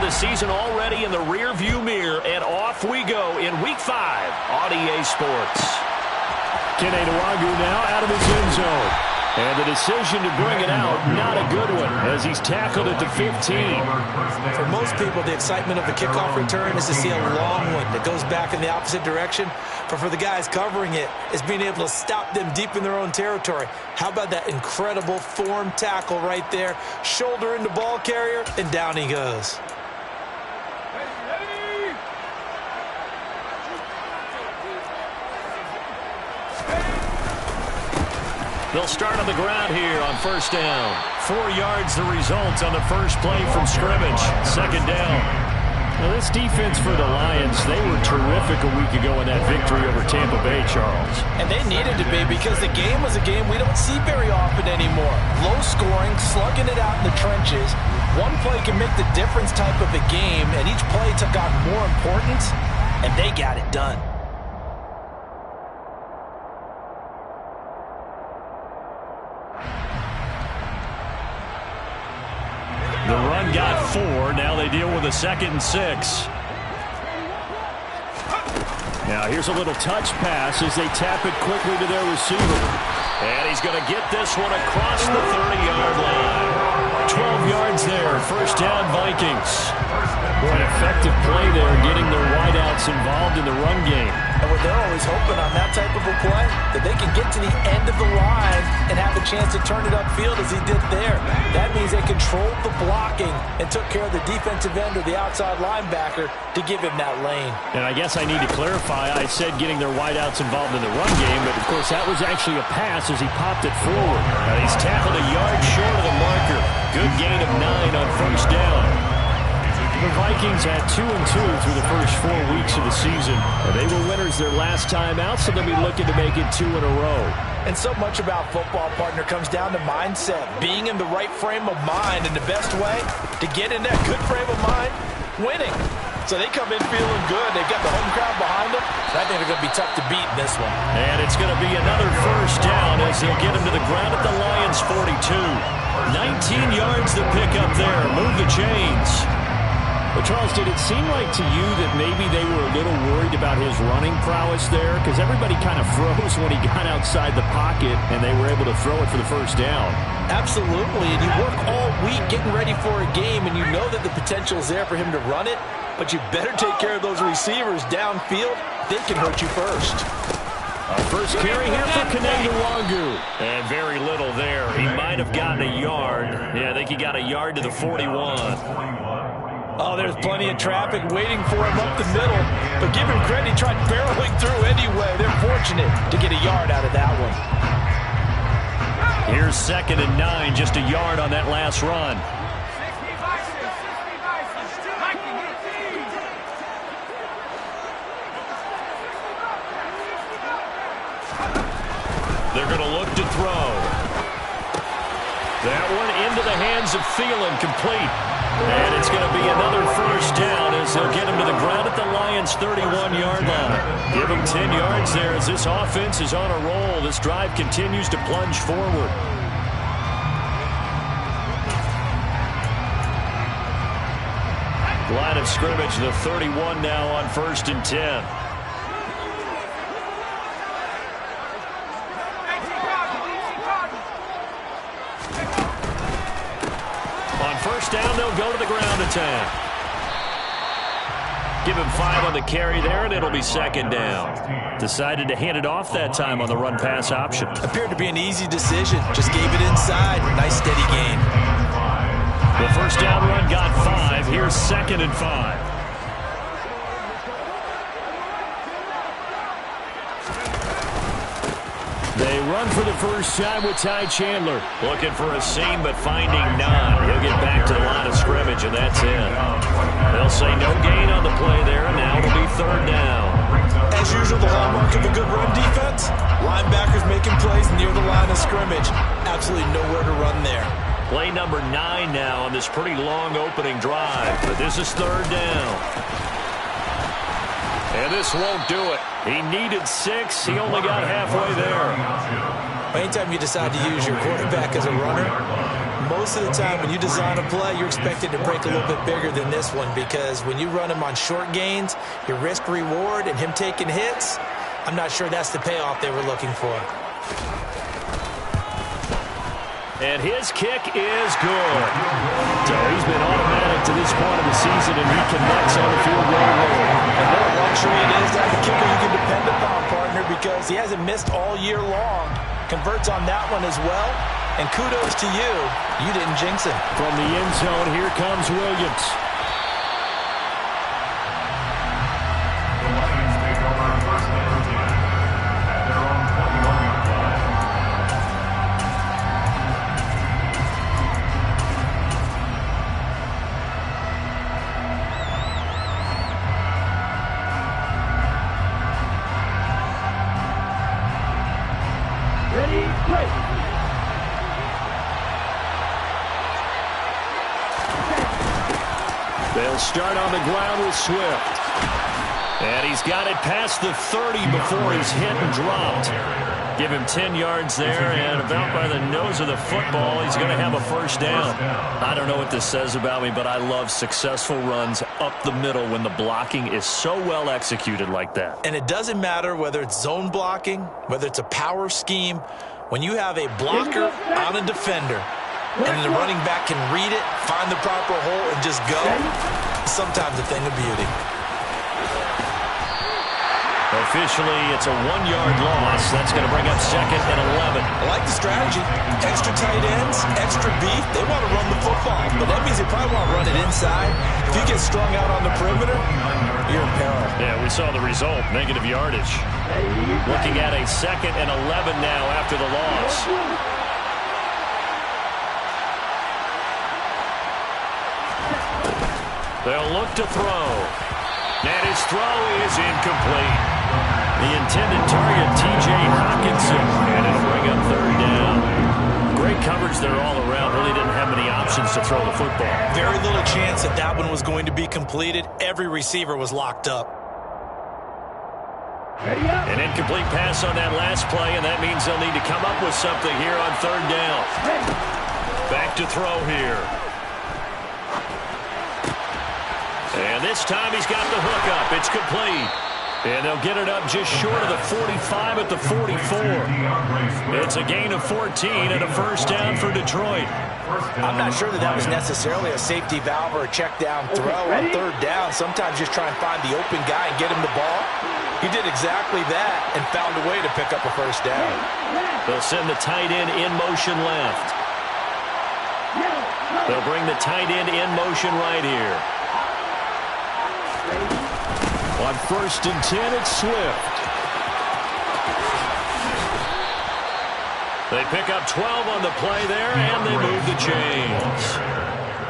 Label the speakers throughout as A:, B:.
A: the season already in the rearview mirror, and off we go in Week 5 on EA Sports.
B: Kene Nwangu now out of his end zone. And the decision to bring it out, not a good one, as he's tackled at the 15.
C: For most people, the excitement of the kickoff return is to see a long one that goes back in the opposite direction. But for the guys covering it, it's being able to stop them deep in their own territory. How about that incredible form tackle right there? Shoulder into ball carrier, and down he goes.
A: They'll start on the ground here on first down. 4 yards the result on the first play from scrimmage. Second down.
B: Now this defense for the Lions, they were terrific a week ago in that victory over Tampa Bay, Charles.
C: And they needed to be, because the game was a game we don't see very often anymore. Low scoring, slugging it out in the trenches. One play can make the difference type of a game, and each play took on more importance, and they got it done.
B: The run got 4. Now they deal with a 2nd and 6. Now here's a little touch pass as they tap it quickly to their receiver.
A: And he's going to get this one across the 30-yard line.
B: 12 yards there. First down, Vikings. Boy, an effective play there, getting their wideouts involved in the run game.
C: And what they're always hoping on that type of a play, that they can get to the end of the line and have a chance to turn it upfield as he did there. That means they controlled the blocking and took care of the defensive end or the outside linebacker to give him that lane.
B: And I guess I need to clarify, I said getting their wideouts involved in the run game, but of course that was actually a pass as he popped it forward.
A: He's tackled a yard short of the marker. Good gain of 9 on first down.
B: The Vikings had 2-2 through the first 4 weeks of the season. They were winners their last time out, so they'll be looking to make it 2 in a row.
C: And so much about football, partner, comes down to mindset. Being in the right frame of mind, and the best way to get in that good frame of mind, winning. So they come in feeling good. They've got the home crowd behind them. I think they're going to be tough to beat in this one.
A: And it's going to be another first down as they'll get him to the ground at the Lions' 42. 19 yards to pick up there. Move the chains.
B: Well, Charles, did it seem like to you that maybe they were a little worried about his running prowess there? Because everybody kind of froze when he got outside the pocket, and they were able to throw it for the first down.
C: Absolutely, and you work all week getting ready for a game, and you know that the potential is there for him to run it, but you better take care of those receivers downfield. They can hurt you first.
B: Our first carry here for Kene Nwangu.
A: And very little there. He might have gotten a yard. Yeah, I think he got a yard to the 41.
C: Oh, there's plenty of traffic waiting for him up the middle. But give him credit, he tried barreling through anyway. They're fortunate to get a yard out of that one.
A: Here's 2nd and 9, just a yard on that last run. They're going to look to throw. That one into the hands of Thielen, complete. And it's going to be another first down as they'll get him to the ground at the Lions' 31-yard line. Give him 10 yards there as this offense is on a roll. This drive continues to plunge forward. Line of scrimmage, the 31 now on 1st and 10. First down, they'll go to the ground attack. Give him 5 on the carry there, and it'll be 2nd down. Decided to hand it off that time on the run-pass option.
C: Appeared to be an easy decision. Just gave it inside. Nice, steady gain.
A: The first down run got 5. Here's 2nd and 5.
B: They run for the first time with Ty Chandler.
A: Looking for a seam, but finding none. He'll get back to the line of scrimmage, and that's it. They'll say no gain on the play there, and now it'll be 3rd down.
C: As usual, the hallmark of a good run defense, linebackers making plays near the line of scrimmage. Absolutely nowhere to run there.
A: Play number 9 now on this pretty long opening drive, but this is 3rd down. And this won't do it. He needed 6. He only got halfway there.
C: Anytime you decide to use your quarterback as a runner, Most of the time when you design a play, you're expected to break a little bit bigger than this one because when you run him on short gains, your risk-reward and him taking hits, I'm not sure that's the payoff they were looking for.
A: And his kick is good. So he's been automatic to this point of the season, and he connects on the field goal roll.
C: And what a luxury it is to have a kicker you can depend upon, partner, because he hasn't missed all year long. Converts on that one as well. And kudos to you. You didn't jinx him.
A: From the end zone, here comes Williams.
D: The Lions take over first and 10 at their own 21-yard line.
B: Ready, play.
A: They'll start on the ground with Swift. And he's got it past the 30 before he's hit and dropped. Give him 10 yards there, and about by the nose of the football, he's going to have a first down. I don't know what this says about me, but I love successful runs up the middle when the blocking is so well executed like that.
C: And it doesn't matter whether it's zone blocking, whether it's a power scheme. When you have a blocker on a defender, and the running back can read it, find the proper hole, and just go, sometimes a thing of beauty.
A: Officially, it's a 1-yard loss. That's going to bring up second and 11.
C: I like the strategy. Extra tight ends, extra beef. They want to run the football, but that means they probably want to run it inside. If you get strung out on the perimeter, you're in peril.
A: Yeah, we saw the result, negative yardage. Looking at a second and 11 now after the loss. They'll look to throw. And his throw is incomplete. The intended target, T.J. Hawkinson. And it'll bring up third down. Great coverage there all around. Really didn't have many options to throw the football.
C: Very little chance that that one was going to be completed. Every receiver was locked up.
A: An incomplete pass on that last play, and that means they'll need to come up with something here on third down. Back to throw here. And this time he's got the hook up. It's complete. And they'll get it up just short of the 45 at the 44. It's a gain of 14 and a first down for Detroit.
C: I'm not sure that was necessarily a safety valve or a check down throw on third down. Sometimes just try and find the open guy and get him the ball. He did exactly that and found a way to pick up a first down.
A: They'll send the tight end in motion left. They'll bring the tight end in motion right here. On first and 10, it's Swift. They pick up 12 on the play there, and they move the chains.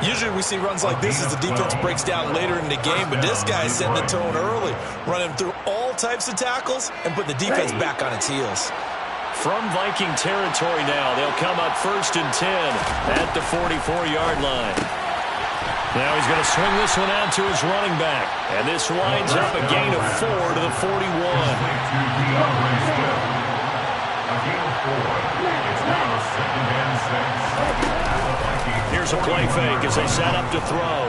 C: Usually we see runs like this as the defense breaks down later in the game, but this guy is setting the tone early, running through all types of tackles and put the defense back on its heels.
A: From Viking territory now, they'll come up first and 10 at the 44-yard line. Now he's going to swing this one out to his running back. And this winds up a gain of 4 to the 41. Here's a play fake as they set up to throw.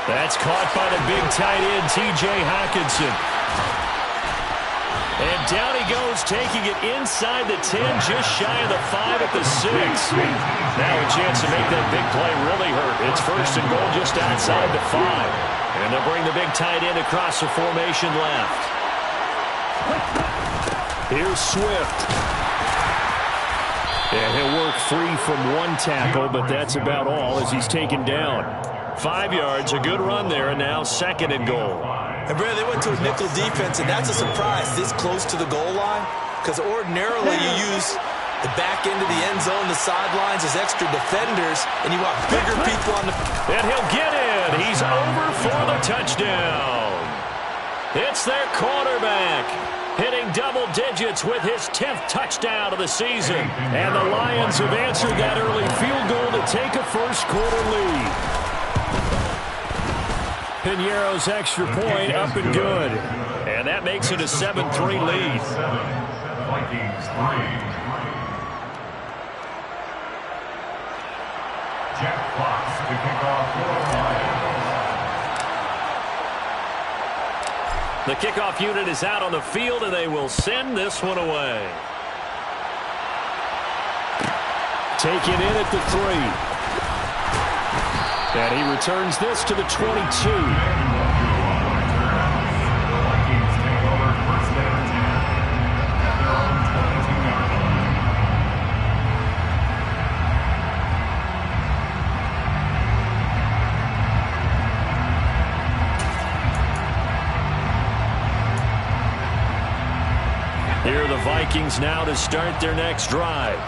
A: That's caught by the big tight end, T.J. Hawkinson. And down he goes, taking it inside the 10, just shy of the 5 at the 6. Now a chance to make that big play really hurt. It's first and goal just outside the 5. And they'll bring the big tight end across the formation left. Here's Swift. And he'll work free from one tackle, but that's about all as he's taken down. 5 yards, a good run there, and now second and goal.
C: And, Brad, they went to a nickel defense, and that's a surprise this close to the goal line because ordinarily you use the back end of the end zone, the sidelines as extra defenders, and you want bigger people on the...
A: And he'll get in. He's over for the touchdown. It's their quarterback hitting double digits with his 10th touchdown of the season. And the Lions have answered that early field goal to take a first-quarter lead. Piñeiro's extra point up and good. And that makes it a 7-3 lead.
D: Vikings 3.
A: The kickoff unit is out on the field, and they will send this one away.
B: Taken in at the 3. And he returns this to the 22.
A: Here are the Vikings now to start their next drive.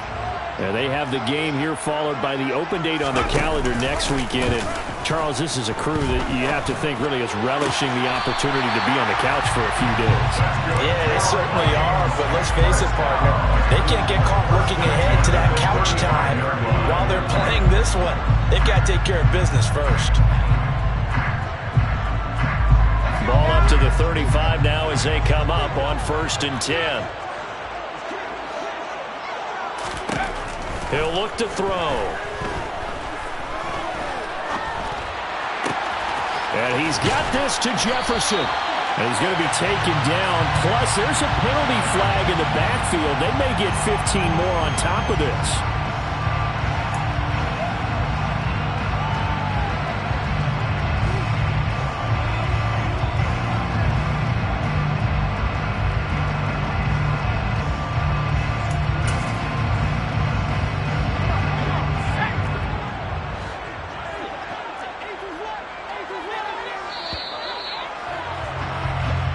B: And they have the game here followed by the open date on the calendar next weekend. And Charles, this is a crew that you have to think really is relishing the opportunity to be on the couch for a few days.
C: Yeah, they certainly are, but let's face it, partner. They can't get caught looking ahead to that couch time while they're playing this one. They've got to take care of business first.
A: Ball up to the 35 now as they come up on 1st and 10. He'll look to throw.
B: And he's got this to Jefferson. And he's going to be taken down. Plus, there's a penalty flag in the backfield. They may get 15 more on top of this.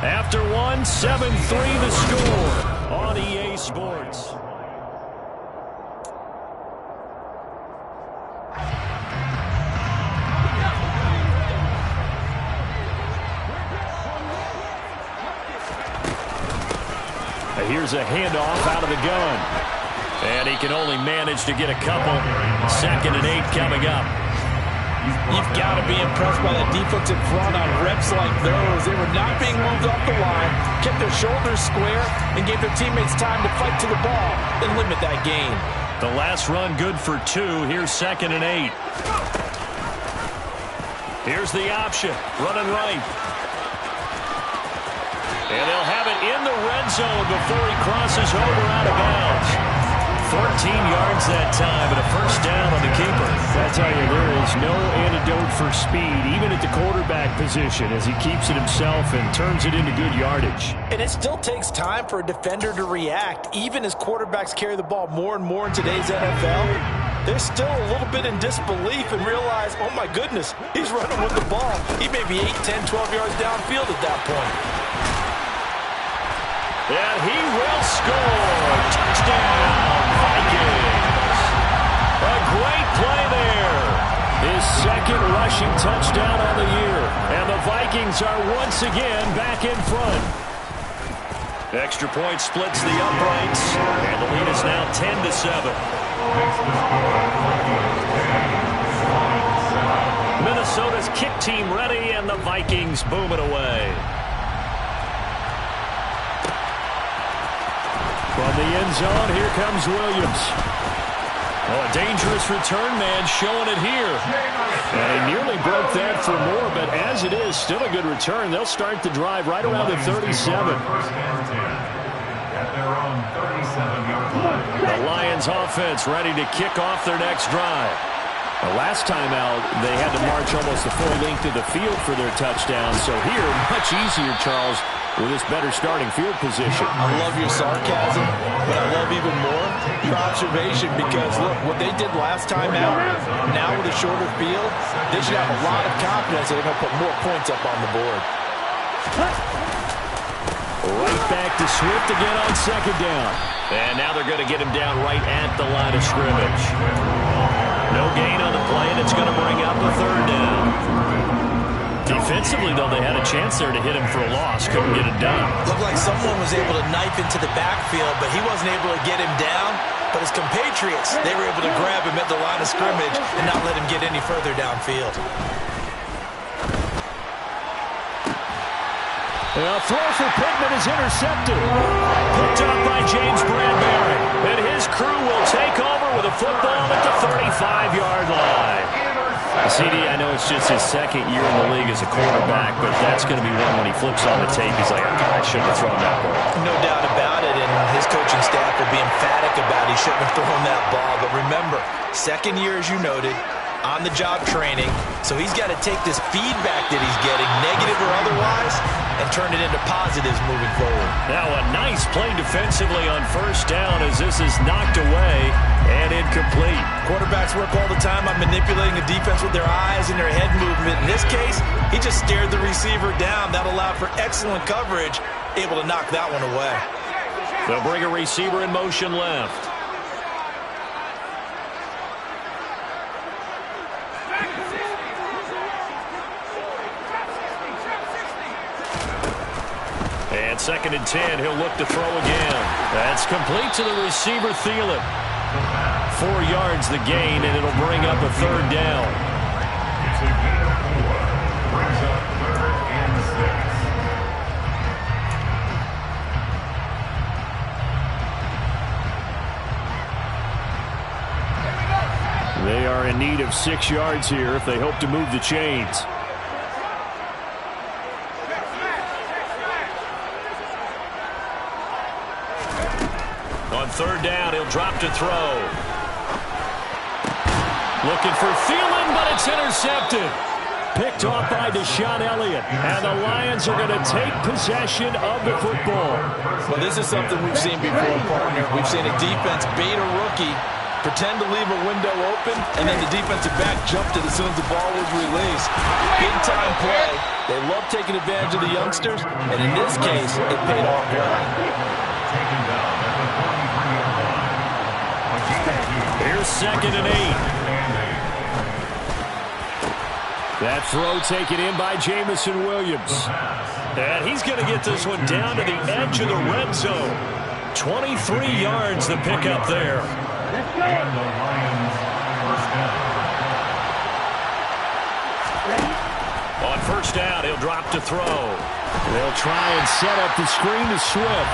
A: After one, 7-3 the score on EA Sports.
B: Here's a handoff out of the gun.
A: And he can only manage to get a couple. 2nd and 8 coming up.
C: You've got to be impressed by the defensive front on reps like those. They were not being moved off the line, kept their shoulders square, and gave their teammates time to fight to the ball and limit that gain.
A: The last run good for 2. Here's 2nd and 8. Here's the option. Running right. And they'll have it in the red zone before he crosses over out of bounds. 14 yards that time and a 1st down on the keeper.
B: I tell you, there is no antidote for speed, even at the quarterback position, as he keeps it himself and turns it into good yardage.
C: And it still takes time for a defender to react, even as quarterbacks carry the ball more and more in today's NFL. They're still a little bit in disbelief and realize, oh my goodness, he's running with the ball. He may be 8, 10, 12 yards downfield at that point.
A: And he will score. Touchdown, Vikings. A great play there.
B: His 2nd rushing touchdown on the year.
A: And the Vikings are once again back in front. Extra point splits the uprights. And the lead is now 10-7. Minnesota's kick team ready, and the Vikings boom it away.
B: From the end zone, here comes Williams.
A: Oh, a dangerous return man showing it here.
B: And he nearly broke that for more, but as it is, still a good return. They'll start the drive right around the 37.
A: The Lions offense ready to kick off their next drive.
B: The last time out, they had to march almost the full length of the field for their touchdown. So here, much easier, Charles, with this better starting field position.
C: I love your sarcasm, but I love even more your observation because, look, what they did last time out, now with a shorter field, they should have a lot of confidence that they're going to put more points up on the board.
B: Right back to Swift again on 2nd down.
A: And now they're going to get him down right at the line of scrimmage. No gain on the play, and it's going to bring up a 3rd down. Defensively, though, they had a chance there to hit him for a loss. Couldn't get it done.
C: Looked like someone was able to knife into the backfield, but he wasn't able to get him down. But his compatriots, they were able to grab him at the line of scrimmage and not let him get any further downfield.
B: A throw for Pittman is intercepted.
A: Picked up by James Bradbury. And his crew will take over with a football at the 35-yard line. CD, I know it's just his second year in the league as a quarterback, but that's going to be one when he flips on the tape, he's like, I shouldn't have thrown that ball.
C: No doubt about it, and his coaching staff will be emphatic about he shouldn't have thrown that ball. But remember, second year, as you noted, on-the-job training, so he's got to take this feedback that he's getting, negative or otherwise, and turn it into positives moving forward.
A: Now a nice play defensively on first down as this is knocked away and incomplete.
C: Quarterbacks work all the time on manipulating the defense with their eyes and their head movement. In this case, he just stared the receiver down. That allowed for excellent coverage, able to knock that one away.
A: They'll bring a receiver in motion left. And 2nd and 10, he'll look to throw again. That's complete to the receiver, Thielen. 4 yards the gain, and it'll bring up a 3rd down.
D: It's a gain of 4. Brings up 3rd and 6.
B: They are in need of 6 yards here if they hope to move the chains.
A: On 3rd down, he'll drop to throw. Looking for Thielen, but it's intercepted. Picked off by Deshaun Elliott. And the Lions are going to take possession of the football.
C: Well, this is something we've seen before, partner. We've seen a defense bait a rookie, pretend to leave a window open, and then the defensive back jumped it as soon as the ball was released. Big-time play. They love taking advantage of the youngsters, and in this case, it paid off well.
D: Taken down at the 43-yard line.
A: Here's 2nd and 8.
B: That throw taken in by Jamison Williams.
A: And he's going to get this one down to the edge of the red zone. 23 yards the pickup there.
D: And the Lions first down.
A: On first down, he'll drop to throw.
B: They'll try and set up the screen to Swift.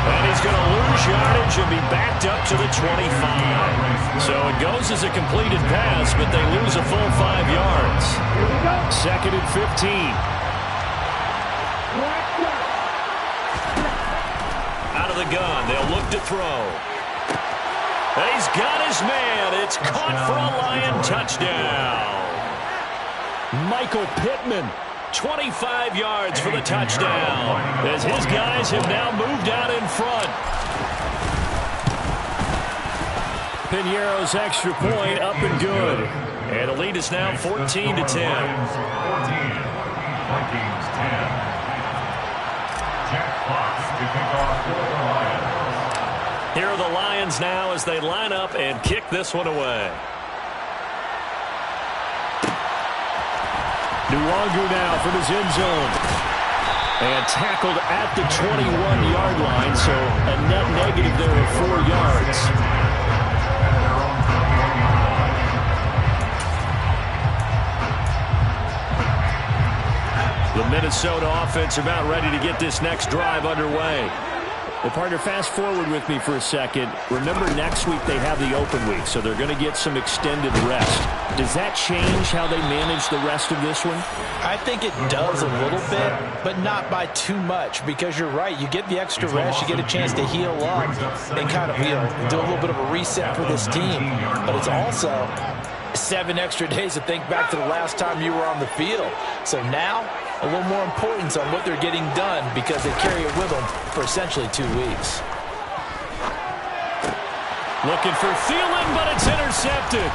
A: And he's going to lose yardage and be backed up to the 25. So it goes as a completed pass, but they lose a full 5 yards.
B: 2nd and 15.
A: Out of the gun, they'll look to throw. And he's got his man. It's caught for a Lion touchdown.
B: Michael Pittman.
A: 25 yards for the touchdown as his guys have now moved out in front.
B: Piñeiro's extra point up and good.
A: And the lead is now 14-10.
D: Lions 14, Vikings 10. Jack Fox to kick off for the Lions.
A: Here are the Lions now as they line up and kick this one away.
B: Nwangu now from his end zone. And tackled at the 21-yard line, so a net negative there of 4 yards.
A: The Minnesota offense about ready to get this next drive underway.
B: Well, partner, fast forward with me for a second. Remember, next week they have the open week, so they're going to get some extended rest. Does that change how they manage the rest of this one?
C: I think it does a little bit, but not by too much, because you're right. You get the extra rest, you get a chance to heal up and kind of, do a little bit of a reset for this team. But it's also 7 extra days to think back to the last time you were on the field. So now, a little more importance on what they're getting done because they carry it with them for essentially 2 weeks.
A: Looking for Thielen, but it's intercepted.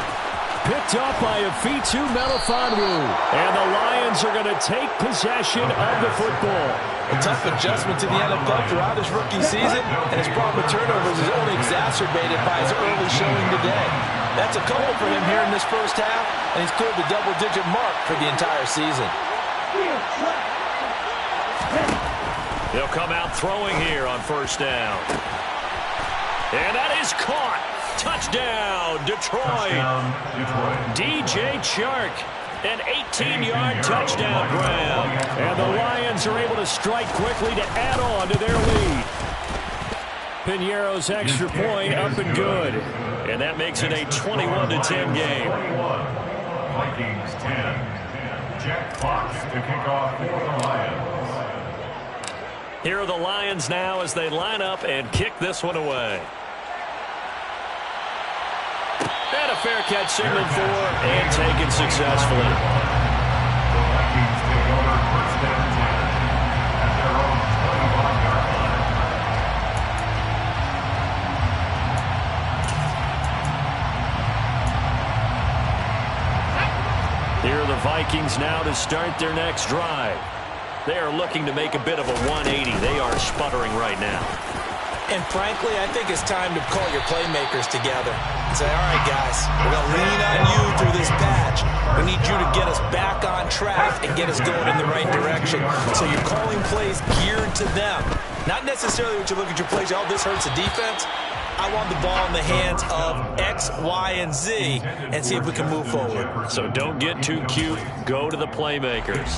B: Picked up by Afitu Melifonwu. And the Lions are going to take possession of the football.
C: A tough adjustment to the NFL throughout his rookie season, and his problem with turnovers is only exacerbated by his early showing today. That's a couple for him here in this first half, and he's cleared the double-digit mark for the entire season.
A: They'll come out throwing here on first down. And that is caught. Touchdown, Detroit. DJ Chark, an 18-yard touchdown grab.
B: And the Lions are able to strike quickly to add on to their lead. Piñeiro's extra point up and good.
A: And that makes it a 21-10 game.
D: Vikings 10. Jack Fox to kick off for the Lions.
A: Here are the Lions now as they line up and kick this one away. And a fair catch signaled for and taken successfully.
D: The Vikings take over first and 10 at their own 25-yard line.
A: Here are the Vikings now to start their next drive. They are looking to make a bit of a 180. They are sputtering right now.
C: And frankly, I think it's time to call your playmakers together and say, all right, guys, we're going to lean on you through this patch. We need you to get us back on track and get us going in the right direction. So you're calling plays geared to them. Not necessarily when you look at your plays, oh, this hurts the defense. I want the ball in the hands of X, Y, and Z and see if we can move forward.
A: So don't get too cute. Go to the playmakers.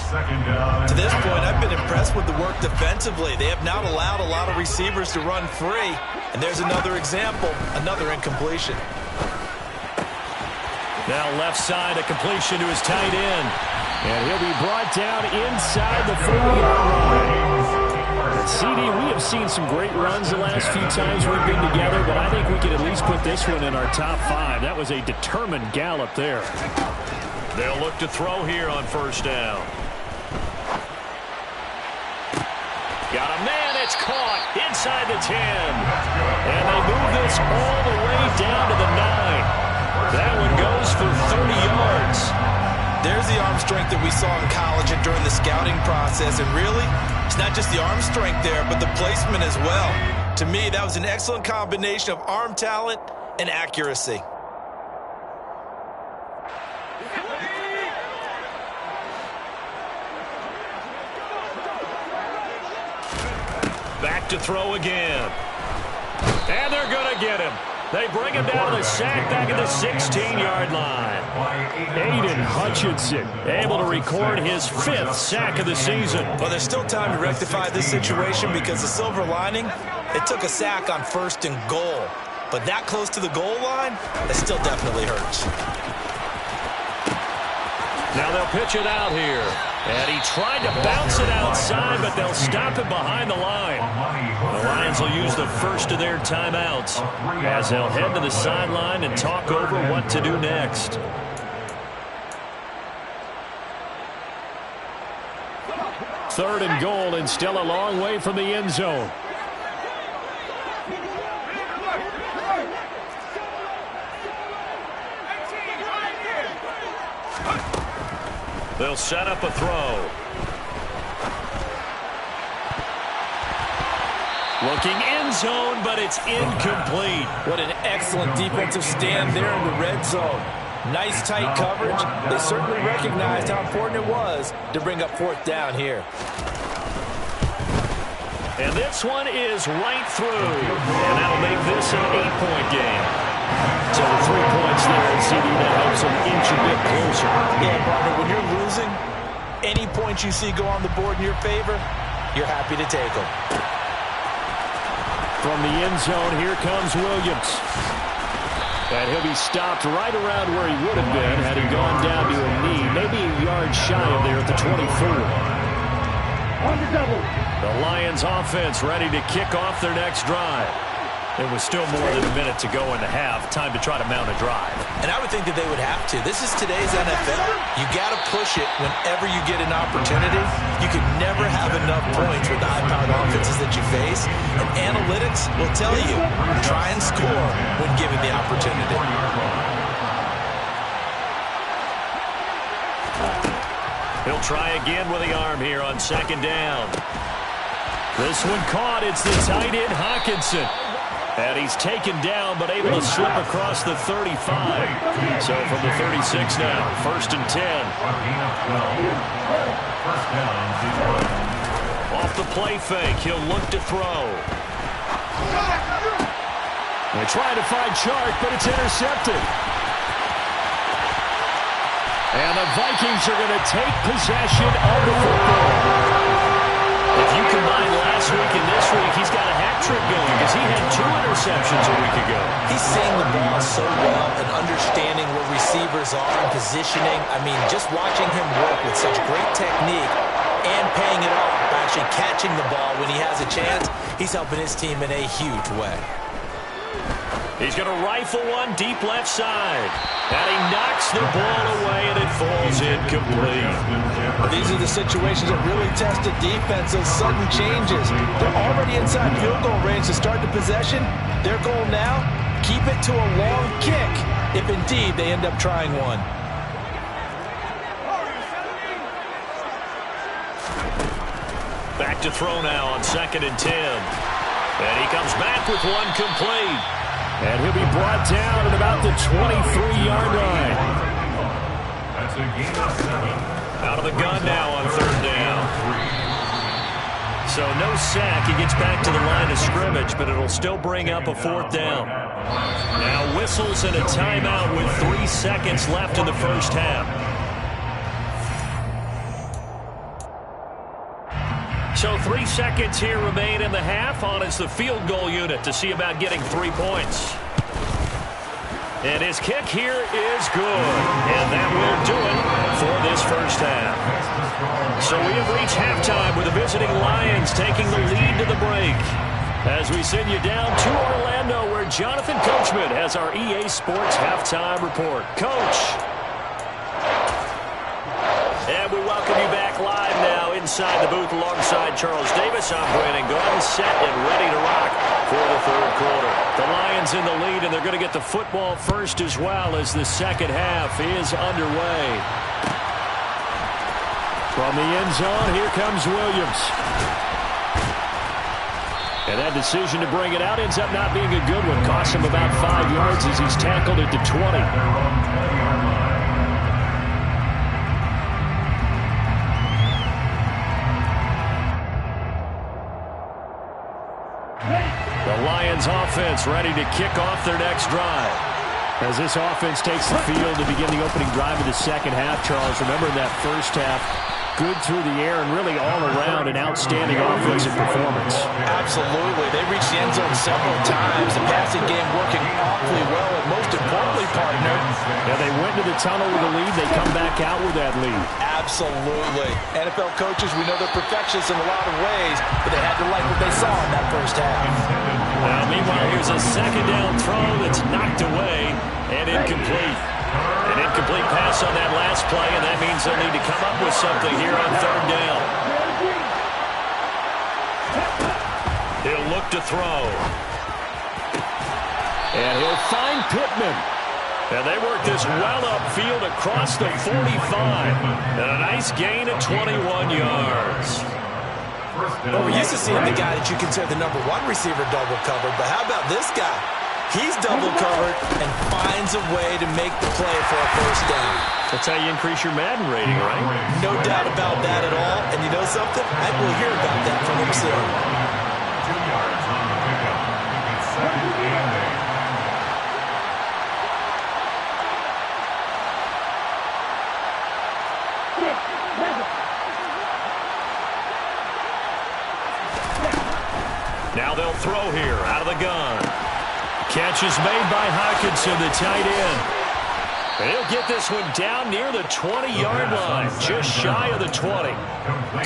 C: To this point, I've been impressed with the work defensively. They have not allowed a lot of receivers to run free. And there's another example, another incompletion.
A: Now left side, a completion to his tight end.
B: And he'll be brought down inside the 40-yard line. CD, we have seen some great runs the last few times we've been together, but I think we can at least put this one in our top 5. That was a determined gallop there.
A: They'll look to throw here on first down. Got a man, it's caught inside the 10. And they move this all the way down to the 9. That one goes for 30 yards.
C: There's the arm strength that we saw in college and during the scouting process. And really, it's not just the arm strength there, but the placement as well. To me, that was an excellent combination of arm talent and accuracy.
A: Back to throw again. And they're going to get him. They bring him down to the sack back at the 16-yard line.
B: Aiden Hutchinson able to record his 5th sack of the season.
C: Well, there's still time to rectify this situation because the silver lining, it took a sack on 1st and goal. But that close to the goal line, it still definitely hurts.
A: Now they'll pitch it out here. And he tried to bounce it outside, but they'll stop it behind the line. The Lions will use the first of their timeouts as they'll head to the sideline and talk over what to do next.
B: Third and goal and still a long way from the end zone.
A: They'll set up a throw. Looking end zone, but it's incomplete.
C: What an excellent defensive stand there in the red zone. Nice tight coverage. They certainly recognized how important it was to bring up 4th down here.
A: And this one is right through. And that'll make this an 8-point game. So 3 points there, and CD, that helps them inch a bit closer.
C: Yeah, partner, when you're losing, any points you see go on the board in your favor, you're happy to take them.
B: From the end zone, here comes Williams. And he'll be stopped right around where he would have been had he gone down to a knee, maybe a yard shy of there at the 24.
A: The Lions offense ready to kick off their next drive. There was still more than a minute to go in the half. Time to try to mount a drive.
C: And I would think that they would have to. This is today's NFL. You got to push it whenever you get an opportunity. You could never have enough points with the high-powered offenses that you face. And analytics will tell you, try and score when given the opportunity.
A: He'll try again with the arm here on 2nd down. This one caught. It's the tight end Hawkinson. And he's taken down, but able to slip across the 35. So from the 36 now, 1st and 10. Off the play fake, he'll look to throw.
B: They try to find Chark, but it's intercepted. And the Vikings are going to take possession of the football.
A: If you combine last week and this week, he's got a hat trick going because he had 2 interceptions a week ago.
C: He's seeing the ball so well and understanding where receivers receivers are in positioning. I mean, just watching him work with such great technique and paying it off by actually catching the ball when he has a chance, he's helping his team in a huge way.
A: He's going to rifle one deep left side. And he knocks the ball away, and it falls incomplete.
C: These are the situations that really test a defense, those sudden changes. They're already inside field goal range to start the possession. Their goal now, keep it to a long kick, if indeed they end up trying one.
A: Back to throw now on 2nd and 10. And he comes back with one complete.
B: And he'll be brought down at about the 23-yard line.
D: That's a gain of 7.
A: Out of the gun now on 3rd down. So no sack. He gets back to the line of scrimmage, but it'll still bring up a 4th down. Now whistles and a timeout with 3 seconds left in the first half. So 3 seconds here remain in the half. On is the field goal unit to see about getting 3 points. And his kick here is good. And that will do it for this first half. So we have reached halftime with the visiting Lions taking the lead to the break. As we send you down to Orlando, where Jonathan Coachman has our EA Sports halftime report. Coach. And we welcome you back live now inside the booth alongside Charles Davis. I'm Brandon Gordon, set and ready to rock for the 3rd quarter. The Lions in the lead, and they're going to get the football first as well as the second half is underway. From the end zone, here comes Williams. And that decision to bring it out ends up not being a good one. Costs him about 5 yards as he's tackled at the 20. The Lions offense ready to kick off their next drive. As this offense takes the field to begin the opening drive of the second half, Charles, remember in that first half, good through the air and really all around an outstanding offensive performance.
C: Absolutely. They reached the end zone several times. The passing game working awfully well, and most importantly, partner,
B: yeah, they went to the tunnel with a lead. They come back out with that lead.
C: Absolutely. NFL coaches, we know they're perfectionists in a lot of ways, but they had to like what they saw in that first half.
A: Now, meanwhile, here's a 2nd down throw that's knocked away and incomplete. An incomplete pass on that last play, and that means they'll need to come up with something here on 3rd down. He'll look to throw. And he'll find Pittman. And they work this well upfield across the 45. And a nice gain of 21 yards.
C: Well, we're used to seeing the guy that you consider the #1 receiver double covered, but how about this guy? He's double covered and finds a way to make the play for a first down.
A: That's how you increase your Madden rating, right?
C: No doubt about that at all. And you know something? I will hear about that from him soon.
D: 2 yards on the pickup. It's 2nd and 8.
A: Now they'll throw here out of the gun. Catch is made by Hockenson, the tight end. And he'll get this one down near the 20-yard line, just shy of the 20.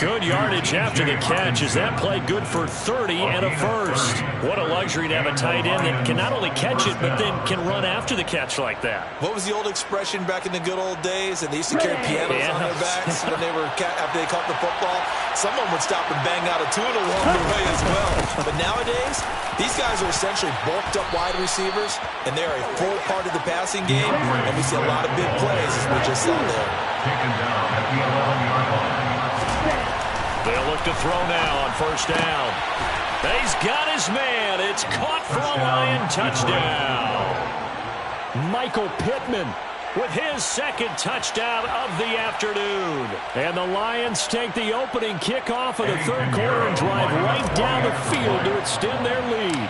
A: Good yardage after the catch as that play good for 30 and a first. What a luxury to have a tight end that can not only catch it, but then can run after the catch like that.
C: What was the old expression back in the good old days? And they used to carry pianos on their backs when they were after they caught the football. Someone would stop and bang out a tune along the way as well. But nowadays, these guys are essentially bulked up wide receivers, and they are a full part of the passing game, and we see a lot of big plays as we just saw there.
D: Taken down at the 11-yard line.
A: They'll look to throw now on 1st down. He's got his man. It's caught for a Lion touchdown.
B: Michael Pittman
A: with his 2nd touchdown of the afternoon.
B: And the Lions take the opening kickoff of the 3rd quarter and drive right down the field to extend their lead.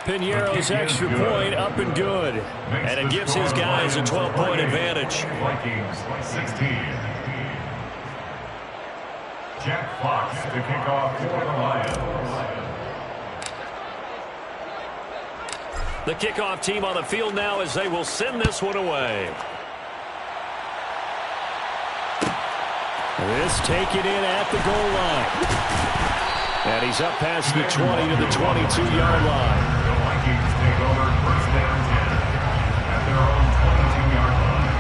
B: Piñeiro's extra point up and good.
A: And it gives his guys a 12-point advantage.
D: Vikings 16. Jack Fox to kick off for the Lions.
A: The kickoff team on the field now as they will send this one away.
B: This taken in at the goal line. And he's up past the 20 to the 22-yard line.
D: The Vikings take over first down 10 at their own 22-yard line.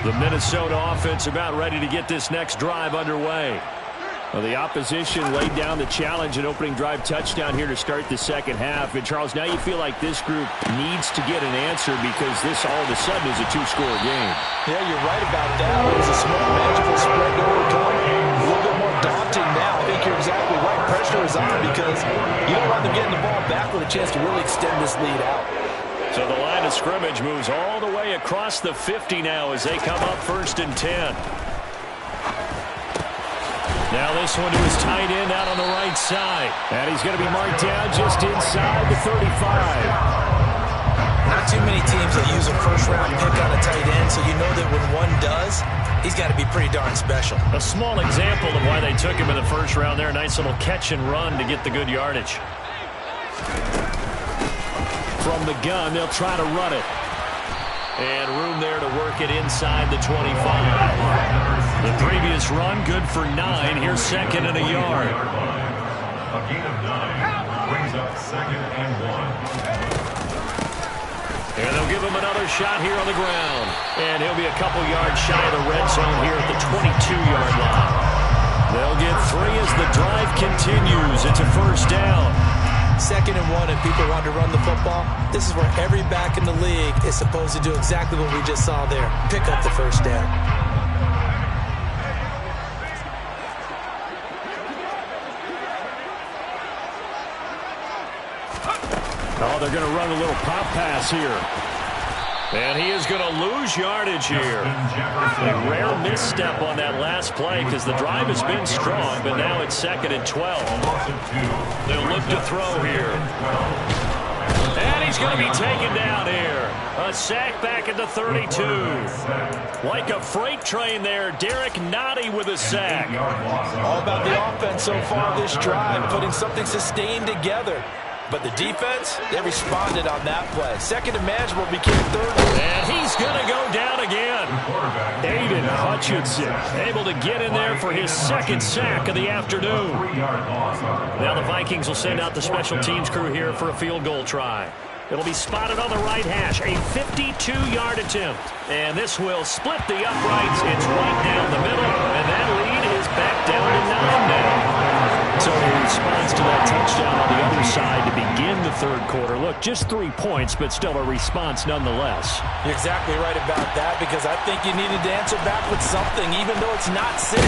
A: The Minnesota offense about ready to get this next drive underway.
B: Well, the opposition laid down the challenge and opening drive touchdown here to start the second half. And, Charles, now you feel like this group needs to get an answer because this all of a sudden is a two-score game.
C: Yeah, you're right about that. It was a small, manageable spread to overcome. A little bit more daunting now. I think you're exactly right. Pressure is on because you don't want them getting the ball back with a chance to really extend this lead out.
A: So the line of scrimmage moves all the way across the 50 now as they come up 1st and 10. Now this one to his tight end out on the right side.
B: And he's going to be marked down just inside the 35.
C: Not too many teams that use a first-round pick on a tight end, so you know that when one does, he's got to be pretty darn special.
A: A small example of why they took him in the first round there. A nice little catch and run to get the good yardage.
B: From the gun, they'll try to run it.
A: And room there to work it inside the 25. The previous run, good for 9. Here's 2nd and a yard.
D: A gain of 9 brings up 2nd and 1.
A: And they'll give him another shot here on the ground. And he'll be a couple yards shy of the red zone here at the 22-yard line. They'll get 3 as the drive continues. It's a first down.
C: 2nd and 1, and people want to run the football. This is where every back in the league is supposed to do exactly what we just saw there. Pick up the first down.
B: Oh, they're going to run a little pop pass here.
A: And he is going to lose yardage here. A rare misstep on that last play because the drive has been strong, but now it's 2nd and 12. They'll look to throw here. And he's going to be taken down here. A sack back at the 32. Like a freight train there, Derek Nottie with a sack.
C: All about the offense so far this drive, putting something sustained together. But the defense, they responded on that play. 2nd and manageable became 3rd.
A: And he's going to go down again.
B: Aiden Hutchinson
A: able to get in there for his 2nd sack of the afternoon. Now the Vikings will send out the special teams crew here for a field goal try. It'll be spotted on the right hash, a 52-yard attempt. And this will split the uprights. It's right down the middle, and that lead is back down to 9 now. So a response to that touchdown on the other side to begin the 3rd quarter. Look, just 3 points, but still a response nonetheless.
C: You're exactly right about that because I think you needed to answer back with something, even though it's not 6.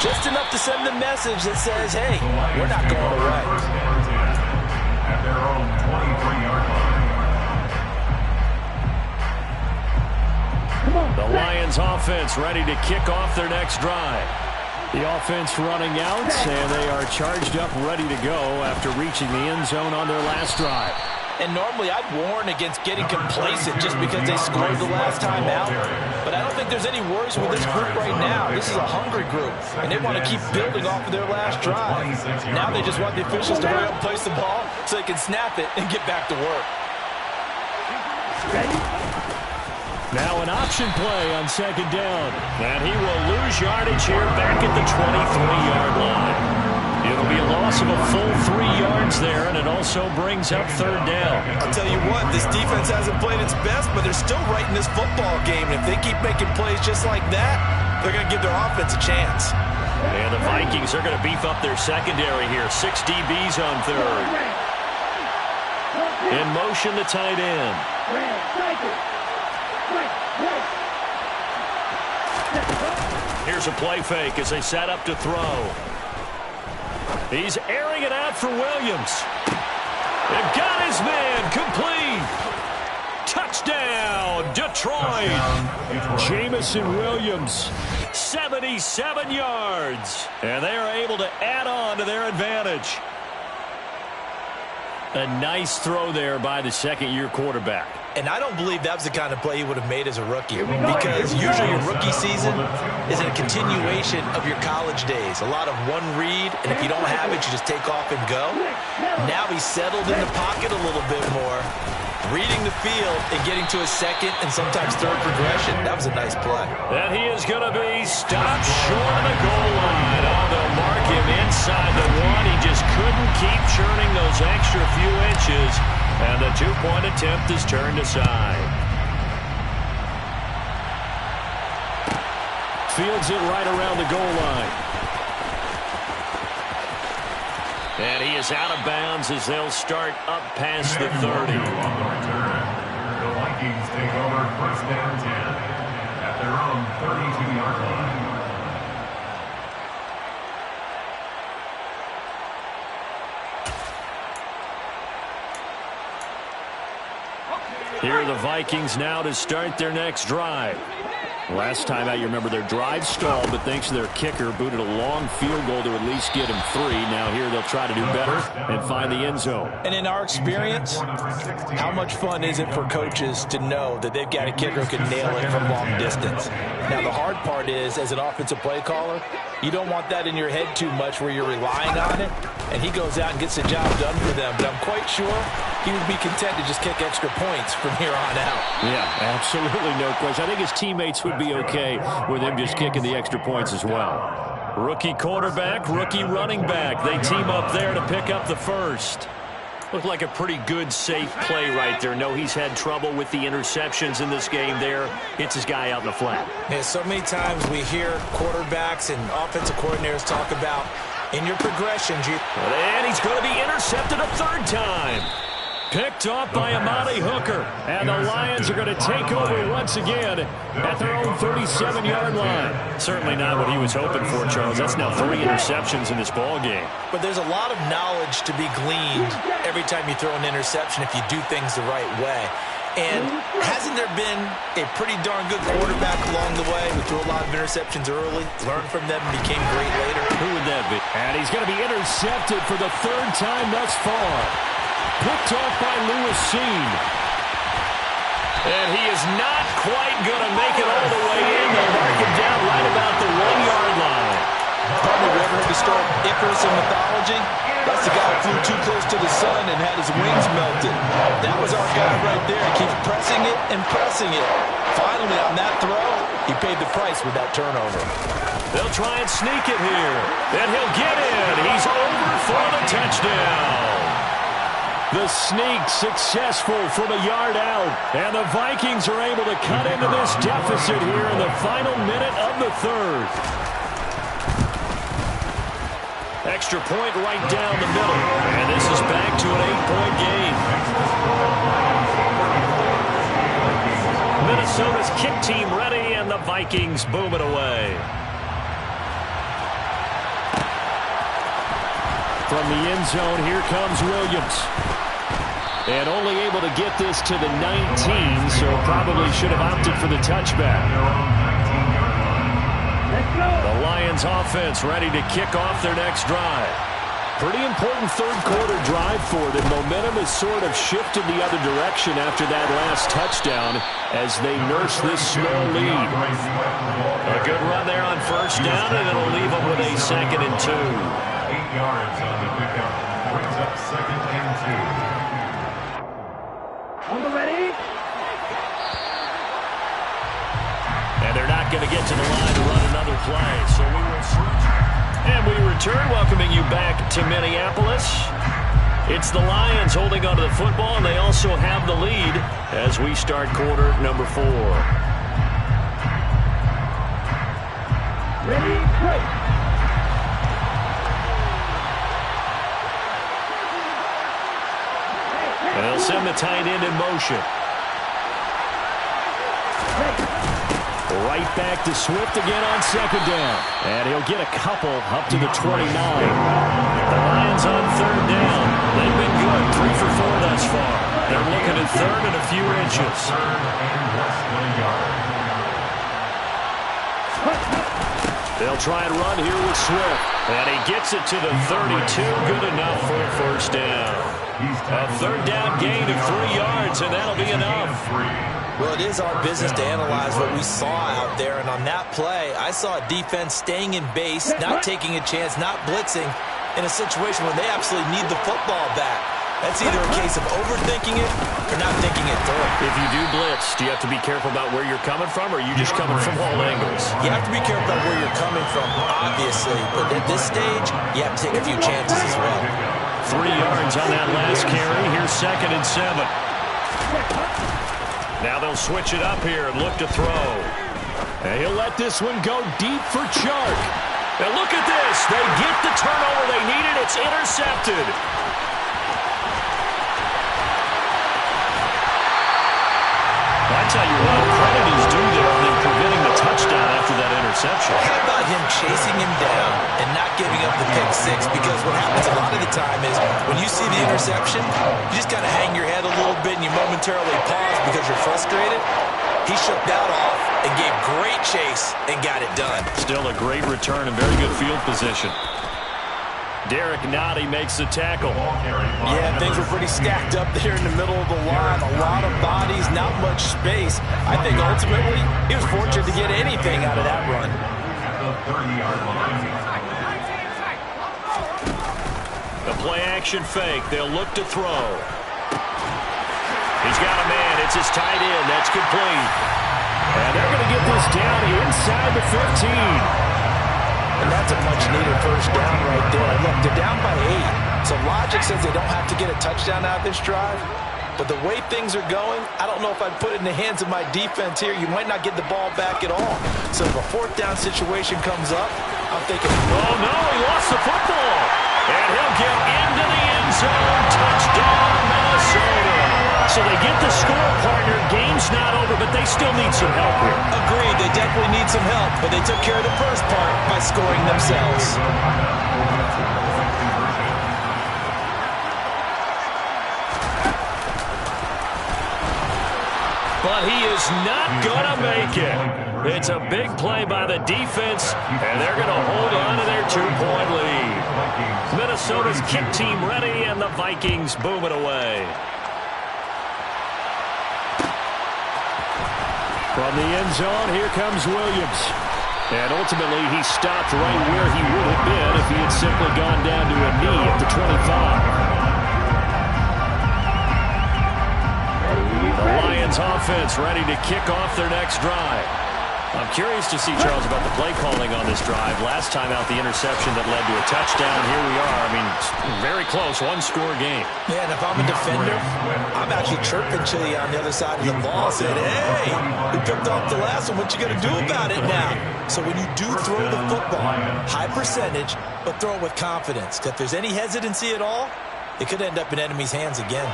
C: Just enough to send the message that says, hey, we're not going away.
D: At their own 23-yard line.
A: The Lions offense ready to kick off their next drive.
B: The offense running out, and they are charged up, ready to go after reaching the end zone on their last drive.
C: And normally I'd warn against getting complacent just because they scored the last time out. But I don't think there's any worries with this group right now. This is a hungry group, and they want to keep building off of their last drive. Now they just want the officials to hurry up and place the ball so they can snap it and get back to work.
B: Now an option play on 2nd down.
A: And he will lose yardage here back at the 23-yard line. It'll be a loss of a full 3 yards there, and it also brings up 3rd down.
C: I'll tell you what, this defense hasn't played its best, but they're still right in this football game. And if they keep making plays just like that, they're going to give their offense a chance.
A: And the Vikings are going to beef up their secondary here. 6 DBs on 3rd. In motion, the tight end. Here's a play fake as they set up to throw. He's airing it out for Williams. They've got his man complete. Touchdown, Detroit.
B: Jamison Williams.
A: 77 yards. And they are able to add on to their advantage. A nice throw there by the second-year quarterback.
C: And I don't believe that was the kind of play he would have made as a rookie, because usually your rookie season is a continuation of your college days. A lot of one read, and if you don't have it, you just take off and go. Now he's settled in the pocket a little bit more, reading the field and getting to his second and sometimes third progression. That was a nice play.
A: And he is going to be stopped short of the goal line. Oh, they'll mark him inside the one. He just couldn't keep churning those extra few inches. And the two-point attempt is turned aside. Fields it right around the goal line. And he is out of bounds as they'll start up past the 30.
D: The Vikings take over first down 10 at their own 32-yard line.
A: Here are the Vikings now to start their next drive.
B: Last time out, you remember their drive stalled, but thanks to their kicker, booted a long field goal to at least get him 3. Now here they'll try to do better and find the end zone.
C: And in our experience, how much fun is it for coaches to know that they've got a kicker who can nail it from long distance? Now the hard part is, as an offensive play caller, you don't want that in your head too much where you're relying on it, and he goes out and gets the job done for them. But I'm quite sure he would be content to just kick extra points from here on out.
B: Yeah, absolutely no question. I think his teammates would be okay with him just kicking the extra points as well.
A: Rookie quarterback, rookie running back. They team up there to pick up the first. Looked like a pretty good, safe play right there. No, he's had trouble with the interceptions in this game there. Hits his guy out in the flat.
C: Yeah, so many times we hear quarterbacks and offensive coordinators talk about in your progressions.
A: And he's going to be intercepted a third time. Picked off by Amani Hooker.
B: And the Lions are going to take over once again at their own 37-yard line.
A: Certainly not what he was hoping for, Charles. That's now 3 interceptions in this ball game.
C: But there's a lot of knowledge to be gleaned every time you throw an interception if you do things the right way. And hasn't there been a pretty darn good quarterback along the way who threw a lot of interceptions early, learned from them, and became great later?
A: Who would that be?
B: And he's going to be intercepted for the 3rd time thus far. Picked off by Lewis Seen.
A: And he is not quite going to make it all the way in. They'll mark him down right about the 1-yard line.
C: Probably ever heard the story of Icarus in mythology? That's the guy who flew too close to the sun and had his wings melted. That was our guy right there. He keeps pressing it and pressing it. Finally, on that throw, he paid the price with that turnover.
A: They'll try and sneak it here. And he'll get in. He's over for the touchdown.
B: The sneak successful from a yard out. And the Vikings are able to cut into this deficit here in the final minute of the 3rd.
A: Extra point right down the middle. And this is back to an 8-point game. Minnesota's kick team ready, and the Vikings boom it away.
B: From the end zone, here comes Williams. And only able to get this to the 19, so probably should have opted for the touchback.
A: The Lions offense ready to kick off their next drive.
B: Pretty important 3rd quarter drive for them. Momentum has sort of shifted the other direction after that last touchdown as they nurse this small lead.
A: A good run there on 1st down, and it'll leave them with a 2nd and 2.
D: 8 yards on the pickup. Brings up 2nd and 2.
A: And they're not going to get to the line to run another play. So we will switch. And we return, welcoming you back to Minneapolis. It's the Lions holding onto the football, and they also have the lead as we start quarter number 4.
E: Ready, play.
A: And they'll send the tight end in motion.
B: Right back to Swift again on 2nd down. And he'll get a couple up to the 29.
A: The Lions on 3rd down. They've been good, 3 for 4 thus far. They're looking at 3rd and a few inches. They'll try and run here with Swift. And he gets it to the 32. Good enough for a 1st down. A third down gain of 3 yards, and that'll be enough.
C: Well, it is our business to analyze what we saw out there, and on that play, I saw a defense staying in base, not taking a chance, not blitzing, in a situation where they absolutely need the football back. That's either a case of overthinking it or not thinking it through.
A: If you do blitz, do you have to be careful about where you're coming from, or are you just coming from all angles?
C: You have to be careful about where you're coming from, obviously, but at this stage, you have to take a few chances as well.
A: 3 yards on that last carry. Here's 2nd and 7. Now they'll switch it up here and look to throw.
B: And he'll let this one go deep for Chark.
A: And look at this. They get the turnover they needed. It's intercepted. I tell you what, credit is due there on him preventing the touchdown after that interception.
C: How about him chasing him down and not giving up the pick six? Because what happens a lot of the time is when you see the interception, you just kind of hang your head a little bit and you momentarily pause because you're frustrated. He shook that off and gave great chase and got it done.
A: Still a great return and very good field position. Derek Nottie makes the tackle.
C: Yeah, things were pretty stacked up there in the middle of the line. A lot of bodies, not much space. I think ultimately he was fortunate to get anything out of that run.
A: The play action fake. They'll look to throw. He's got a man. It's his tight end. That's complete.
B: And they're going to get this down inside the 15.
C: And that's a much-needed first down right there. Look, they're down by 8. So logic says they don't have to get a touchdown out of this drive. But the way things are going, I don't know if I'd put it in the hands of my defense here. You might not get the ball back at all. So if a 4th down situation comes up, I'm thinking,
A: oh, no, he lost the football. And he'll get into the end zone. Touchdown, Minnesota. So they get the score, partner. Game's not over, but they still need some help here.
C: Agreed, they definitely need some help, but they took care of the first part by scoring themselves.
A: But he is not going to make it. It's a big play by the defense, and they're going to hold on to their 2-point lead. Minnesota's kick team ready, and the Vikings boom it away.
B: From the end zone, here comes Williams. And ultimately, he stopped right where he would have been if he had simply gone down to a knee at the 25.
A: The Lions offense ready to kick off their next drive. I'm curious to see, Charles, about the play calling on this drive. Last time out, the interception that led to a touchdown. Here we are. I mean, very close, 1-score game.
C: Yeah, and if I'm a defender, I'm actually chirping Chili on the other side of the ball, saying, hey, we picked off the last one. What you going to do about it now? So when you do throw the football, high percentage, but throw it with confidence. If there's any hesitancy at all, it could end up in enemy's hands again.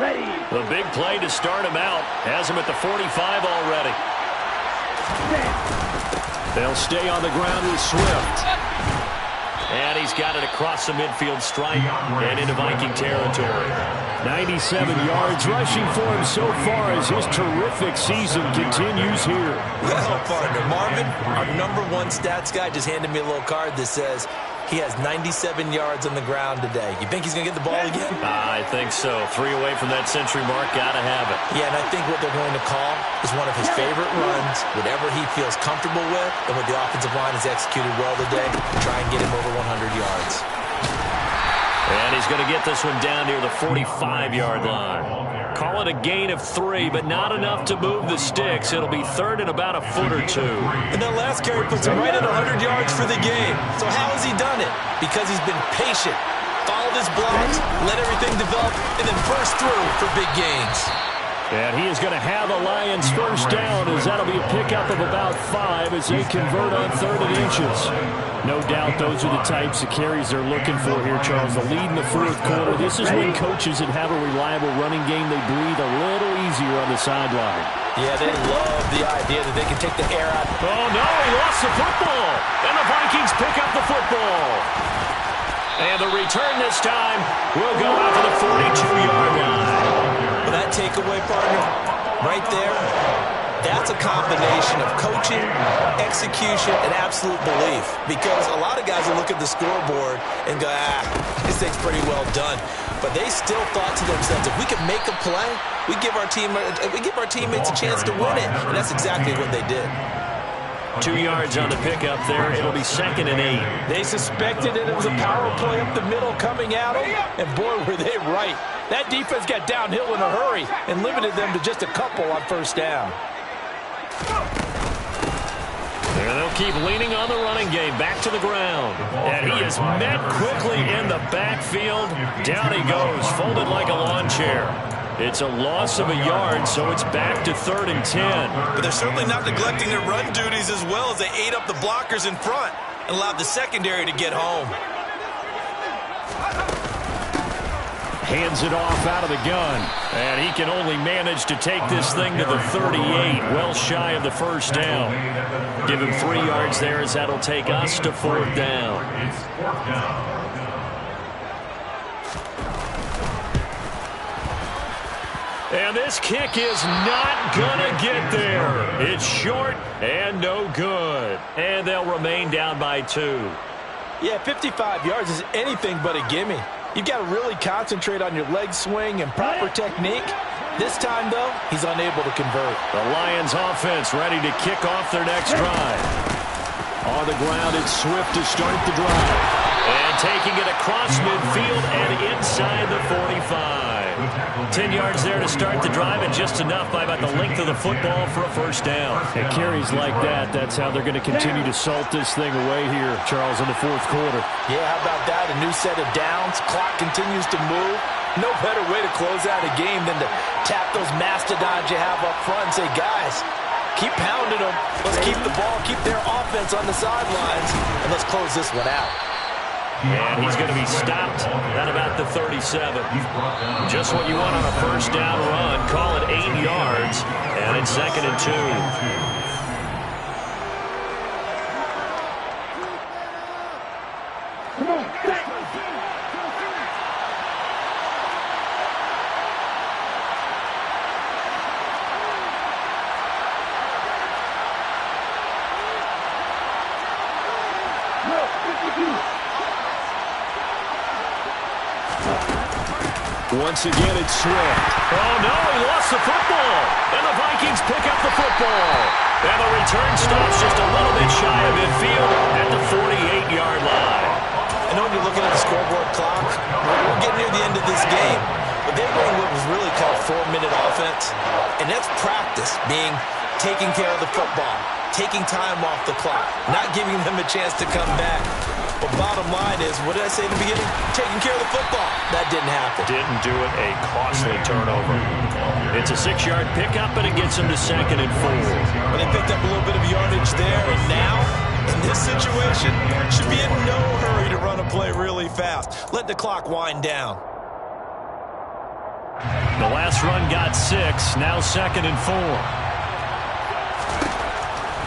A: The big play to start him out has him at the 45 already.
B: They'll stay on the ground with Swift.
A: And he's got it across the midfield stripe and into Viking territory.
B: 97 yards rushing for him so far as his terrific season continues here.
C: Well, partner, Marvin, our #1 stats guy, just handed me a little card that says he has 97 yards on the ground today. You think he's going to get the ball again?
A: I think so. 3 away from that century mark. Got to have it.
C: Yeah, and I think what they're going to call is one of his favorite runs, whatever he feels comfortable with, and what the offensive line has executed well today, try and get him over 100 yards.
A: And he's going to get this one down near the 45-yard line. Call it a gain of 3, but not enough to move the sticks. It'll be 3rd and about a foot or 2.
C: And that last carry puts him right at 100 yards for the game. So how has he done it? Because he's been patient, followed his blocks, let everything develop, and then burst through for big gains.
B: And he is going to have the Lions first down, as that'll be a pickup of about 5 as they convert on 3rd and inches. No doubt those are the types of carries they're looking for here, Charles. The lead in the 4th quarter. This is when coaches that have a reliable running game, they breathe a little easier on the sideline.
C: Yeah, they love the idea that they can take the air out.
A: Oh, no, he lost the football. And the Vikings pick up the football. And the return this time will go out to the 42-yard line.
C: That takeaway, partner, right there, That's a combination of coaching, execution, and absolute belief. Because a lot of guys will look at the scoreboard and go, this thing's pretty well done. But they still thought to themselves, if we can make a play, we give our teammates a chance to win it. And that's exactly what they did.
A: 2 yards on the pickup there. It'll be 2nd and 8.
B: They suspected it was a power play up the middle coming at them, and boy, were they right. That defense got downhill in a hurry and limited them to just a couple on first down.
A: There they'll keep leaning on the running game. Back to the ground. And he is met quickly in the backfield. Down he goes, folded like a lawn chair. It's a loss of a yard, so it's back to 3rd and 10.
C: But they're certainly not neglecting their run duties as well as they ate up the blockers in front and allowed the secondary to get home.
A: Hands it off out of the gun. And he can only manage to take this thing to the 38, well shy of the first down. Give him 3 yards there as that'll take us to 4th down.
D: It's 4th down.
A: And this kick is not gonna get there. It's short and no good. And they'll remain down by 2.
B: Yeah, 55 yards is anything but a gimme. You've got to really concentrate on your leg swing and proper technique. This time, though, he's unable to convert.
A: The Lions offense ready to kick off their next drive. On the ground, it's Swift to start the drive. And taking it across midfield and inside the 45. 10 yards there to start the drive, and just enough by about the length of the football for a first down.
B: And carries like that, that's how they're going to continue to salt this thing away here, Charles, in the 4th quarter. Yeah, how about that? A new set of downs. Clock continues to move. No better way to close out a game than to tap those mastodons you have up front and say, guys, keep pounding them. Let's keep the ball, keep their offense on the sidelines, and let's close this one out.
A: And he's going to be stopped at about the 37. Just what you want on a first down run. Call it 8 yards, and it's 2nd and 2. Once again, it's Swift. Oh, no, he lost the football. And the Vikings pick up the football. And the return stops just a little bit shy of midfield at the 48-yard line.
C: I know when you're looking at the scoreboard clock, we're getting near the end of this game. But they're running what was really called 4-minute offense. And that's practice, being taking care of the football, taking time off the clock, not giving them a chance to come back. But bottom line is, what did I say in the beginning? Taking care of the football. That didn't happen.
A: Didn't do it. A costly turnover. It's a 6-yard pickup, and it gets him to 2nd and 4.
C: But they picked up a little bit of yardage there, and now, in this situation, should be in no hurry to run a play really fast. Let the clock wind down.
A: The last run got 6. Now 2nd and 4.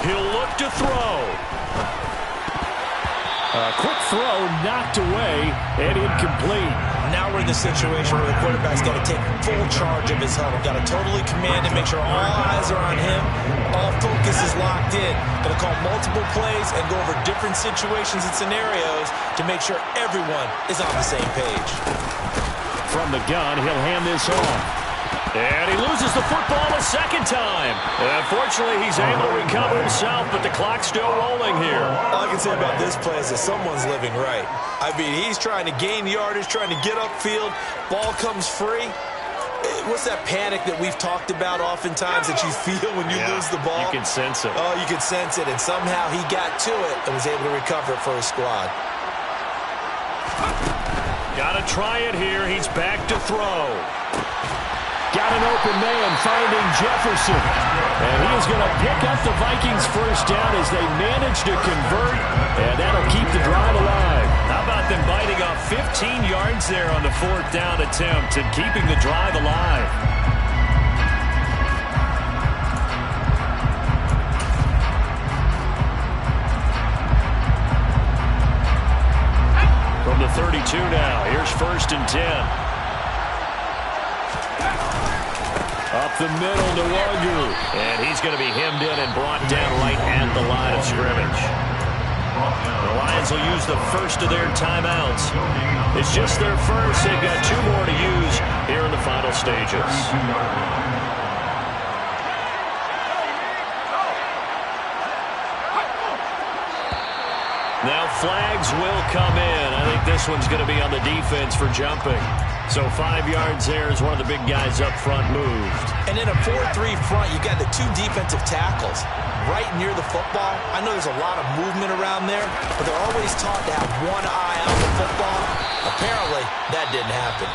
A: He'll look to throw.
B: A quick throw knocked away and incomplete.
C: Now we're in the situation where the quarterback's got to take full charge of his huddle. Got to totally command and make sure all eyes are on him. All focus is locked in. Going to call multiple plays and go over different situations and scenarios to make sure everyone is on the same page.
A: From the gun, he'll hand this off. And he loses the football a second time. Unfortunately, he's able to recover himself, but the clock's still rolling here.
C: All I can say about this play is that someone's living right. I mean, he's trying to gain yardage, trying to get upfield. Ball comes free. What's that panic that we've talked about oftentimes that you feel when you lose the ball?
A: You can sense it.
C: Oh, you can sense it. And somehow he got to it and was able to recover it for his squad.
A: Got to try it here. He's back to throw.
B: Got an open man finding Jefferson. And he is going to pick up the Vikings first down as they manage to convert. And that'll keep the drive alive.
A: How about them biting off 15 yards there on the 4th down attempt and keeping the drive alive? From the 32 now, here's 1st and 10. Up the middle, Nwangu. And he's going to be hemmed in and brought down right at the line of scrimmage. The Lions will use the first of their timeouts. It's just their first. They've got 2 more to use here in the final stages. Now flags will come in. I think this one's going to be on the defense for jumping. So 5 yards there as one of the big guys up front moved.
C: And in a 4-3 front, you've got the 2 defensive tackles right near the football. I know there's a lot of movement around there, but they're always taught to have one eye on the football. Apparently, that didn't happen.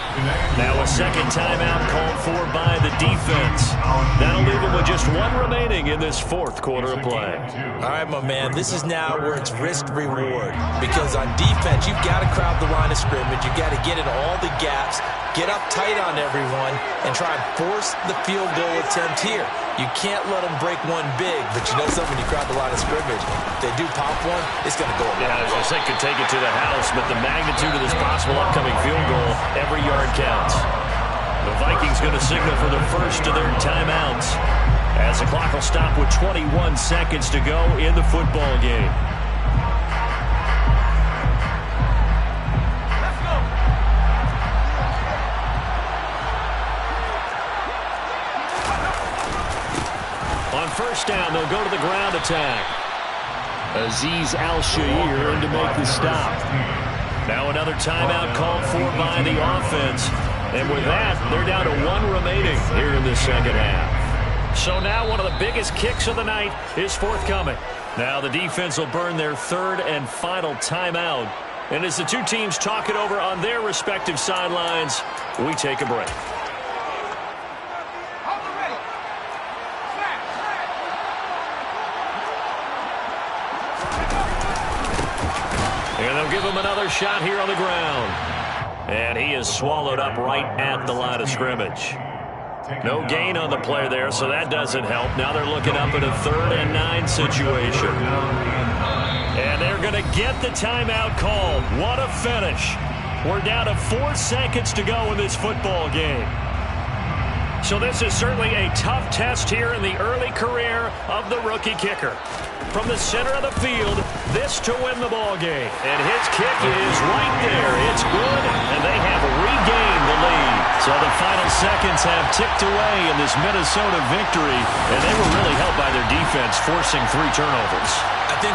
A: Now a second timeout called for by the defense. That'll leave them with just 1 remaining in this 4th quarter of play.
C: All right, my man, this is now where it's risk-reward. Because on defense, you've got to crowd the line of scrimmage. You've got to get in all the gaps, get up tight on everyone, and try and force the field goal attempt here. You can't let them break one big, but you know something, when you crowd the line of scrimmage, if they do pop one, it's going to go away.
A: Yeah, I was going to say could take it to the house, but the magnitude of this possible upcoming field goal, every yard counts. The Vikings going to signal for the first of their timeouts as the clock will stop with 21 seconds to go in the football game. On first down, they'll go to the ground attack.
B: Azeez Al-Shaair in to make the stop.
A: Now another timeout called for by the offense. And with that, they're down to 1 remaining here in the second half. So now one of the biggest kicks of the night is forthcoming. Now the defense will burn their 3rd and final timeout. And as the 2 teams talk it over on their respective sidelines, we take a break. And they'll give him another shot here on the ground. And he is swallowed up right at the line of scrimmage. No gain on the play there, so that doesn't help. Now they're looking up at a 3rd and 9 situation. And they're going to get the timeout called. What a finish. We're down to 4 seconds to go in this football game. So this is certainly a tough test here in the early career of the rookie kicker. From the center of the field, this to win the ball game. And his kick is right there. It's good, and they have regained the lead. So the final seconds have ticked away in this Minnesota victory, and they were really helped by their defense forcing 3 turnovers.
C: I think